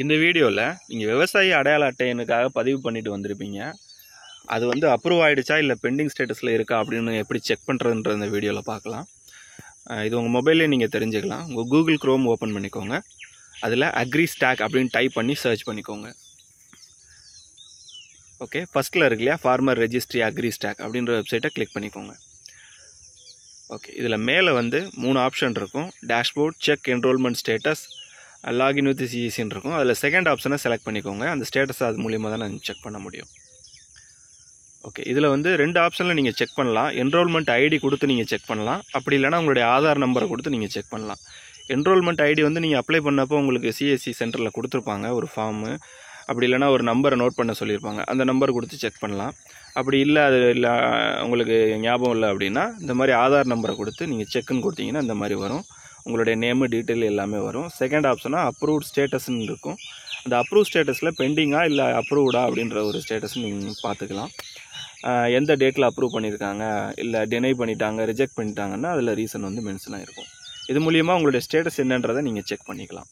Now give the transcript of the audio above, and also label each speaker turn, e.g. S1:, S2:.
S1: இந்த வீடியோவில் நீங்கள் விவசாயி அடையாள அட்டைனுக்காக பதிவு பண்ணிட்டு வந்திருப்பீங்க. அது வந்து அப்ரூவ் ஆகிடுச்சா இல்லை பெண்டிங் ஸ்டேட்டஸில் இருக்கா அப்படின்னு எப்படி செக் பண்ணுறதுன்ற இந்த வீடியோவில் பார்க்கலாம். இது உங்கள் மொபைல்லே நீங்கள் தெரிஞ்சுக்கலாம். உங்கள் கூகுள் க்ரோம் ஓப்பன் பண்ணிக்கோங்க. அதில் அக்ரிஸ்டாக் அப்படின்னு டைப் பண்ணி சர்ச் பண்ணிக்கோங்க. ஓகே, ஃபஸ்ட்டில் இருக்கு இல்லையா, ஃபார்மர் ரெஜிஸ்ட்ரி அக்ரிஸ்டாக் அப்படின்ற வெப்சைட்டை கிளிக் பண்ணிக்கோங்க. ஓகே, இதில் மேலே வந்து 3 ஆப்ஷன் இருக்கும். Dashboard, check enrollment status, login with சிஇசின்னு இருக்கும். அதில் செகண்ட் ஆப்ஷனை செலக்ட் பண்ணிக்கோங்க. அந்த ஸ்டேட்டஸை அது மூலியமாக தான் நான் செக் பண்ண முடியும். ஓகே, இதில் வந்து 2 ஆப்ஷனில் நீங்கள் செக் பண்ணலாம். என்ரோல்மெண்ட் ஐடி கொடுத்து நீங்கள் செக் பண்ணலாம். அப்படி இல்லைனா உங்களுடைய ஆதார் நம்பரை கொடுத்து நீங்கள் செக் பண்ணலாம். என்ரோல்மெண்ட் ஐடி வந்து நீங்கள் அப்ளை பண்ணப்போ உங்களுக்கு சிஎஸ்சி சென்டரில் கொடுத்துருப்பாங்க ஒரு ஃபார்மு. அப்படி இல்லைனா ஒரு நம்பரை நோட் பண்ண சொல்லியிருப்பாங்க. அந்த நம்பர் கொடுத்து செக் பண்ணலாம். அப்படி இல்லை, அது இல்லை உங்களுக்கு ஞாபகம் இல்லை அப்படின்னா இந்த மாதிரி ஆதார் நம்பரை கொடுத்து நீங்கள் செக்குன்னு கொடுத்தீங்கன்னா இந்த மாதிரி வரும். உங்களுடைய நேமு டீட்டெயில் எல்லாமே வரும். செகண்ட் ஆப்ஷனாக அப்ரூவ்ட் ஸ்டேட்டஸ்ன்னு இருக்கும். அந்த அப்ரூவ் ஸ்டேட்டஸில் பெண்டிங்காக இல்லை அப்ரூவ்டா அப்படின்ற ஒரு ஸ்டேட்டஸ் நீங்கள் பார்த்துக்கலாம். எந்த டேட்டில் அப்ரூவ் பண்ணியிருக்காங்க, இல்லை டினை பண்ணிட்டாங்க, ரிஜெக்ட் பண்ணிட்டாங்கன்னா அதில் ரீசன் வந்து மென்ஷன் ஆகிருக்கும். இது மூலியமாக உங்களுடைய ஸ்டேட்டஸ் என்னன்றதை நீங்கள் செக் பண்ணிக்கலாம்.